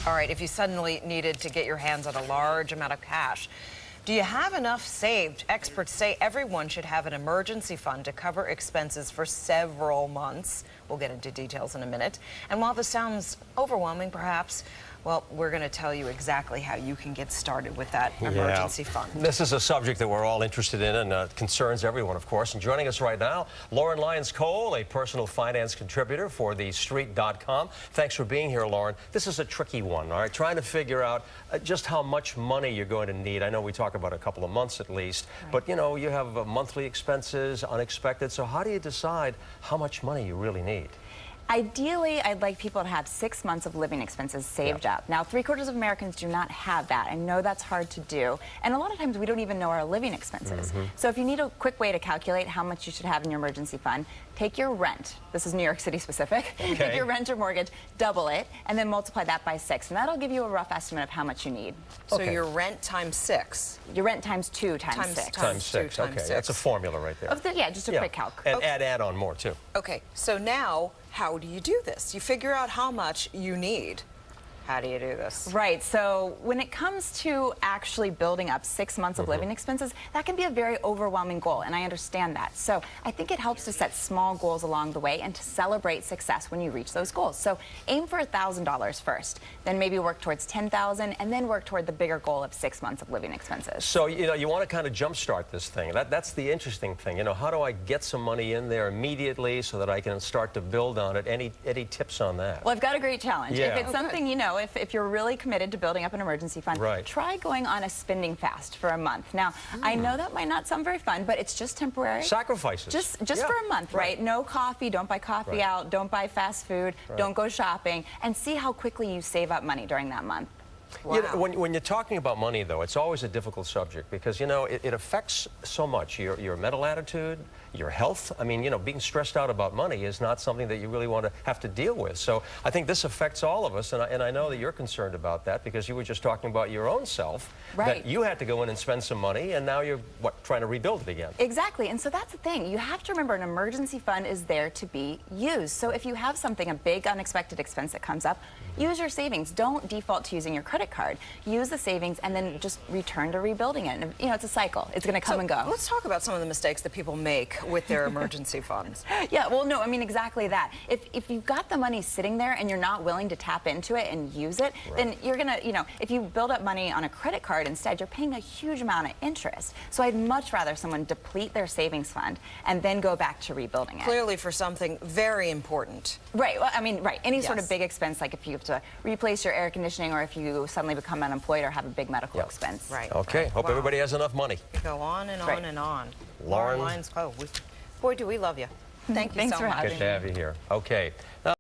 All right, if you suddenly needed to get your hands on a large amount of cash, do you have enough saved? Experts say everyone should have an emergency fund to cover expenses for several months. We'll get into details in a minute. And while this sounds overwhelming, perhaps, well, we're going to tell you exactly how you can get started with that emergency fund. This is a subject that we're all interested in and concerns everyone, of course. And joining us right now, Lauren Lyons-Cole, a personal finance contributor for TheStreet.com. Thanks for being here, Lauren. This is a tricky one, all right? Trying to figure out just how much money you're going to need. I know we talk about a couple of months at least, but, you know, you have monthly expenses, unexpected. So how do you decide how much money you really need? Ideally, I'd like people to have 6 months of living expenses saved up. Now, 3/4 of Americans do not have that. I know that's hard to do. And a lot of times we don't even know our living expenses. So if you need a quick way to calculate how much you should have in your emergency fund, take your rent. This is New York City specific. Okay. Take your rent or mortgage, double it, and then multiply that by 6. And that'll give you a rough estimate of how much you need. So your rent times 6. Your rent times 2 times 6. Times 6, okay. That's a formula right there. Yeah, just a quick calc. And add on more, too. Okay, so now, how do you do this? You figure out how much you need. How do you do this? Right, so when it comes to actually building up 6 months of living expenses, that can be a very overwhelming goal, and I understand that. So I think it helps to set small goals along the way and to celebrate success when you reach those goals. So aim for $1,000 first, then maybe work towards $10,000, and then work toward the bigger goal of 6 months of living expenses. So, you know, you want to kind of jumpstart this thing. That's the interesting thing. You know, how do I get some money in there immediately so that I can start to build on it? Any tips on that? Well, I've got a great challenge. Yeah. If it's something, you know, if you're really committed to building up an emergency fund, Right. try going on a spending fast for a month. Now, I know that might not sound very fun, but it's just temporary. Sacrifices. Just for a month, right? No coffee, don't buy coffee out, don't buy fast food, don't go shopping, and see how quickly you save up money during that month. Wow. You know, when you're talking about money, though, it's always a difficult subject because, you know, it affects so much. Your mental attitude, your health. I mean, you know, being stressed out about money is not something that you really want to have to deal with. So I think this affects all of us, and I know that you're concerned about that because you were just talking about your own self. Right. That you had to go in and spend some money, and now you're, trying to rebuild it again. Exactly, and so that's the thing. You have to remember an emergency fund is there to be used. So if you have something, a big unexpected expense that comes up, use your savings. Don't default to using your credit card. Use the savings and then just return to rebuilding it. And, you know, it's a cycle. It's going to come and go. Let's talk about some of the mistakes that people make with their emergency funds. Yeah, well, no, I mean, exactly that. If you've got the money sitting there and you're not willing to tap into it and use it, then you're going to, you know, if you build up money on a credit card instead, you're paying a huge amount of interest. So I'd much rather someone deplete their savings fund and then go back to rebuilding it. Clearly for something very important. Right, well, I mean, right. Any sort of big expense, like if you have to replace your air conditioning or if you suddenly become unemployed or have a big medical expense. Right. Okay, hope Wow. everybody has enough money. Go on and on and on. Lauren Lyons, boy, do we love you. Thank you Thanks so for much. having Good to have you here. Okay. Now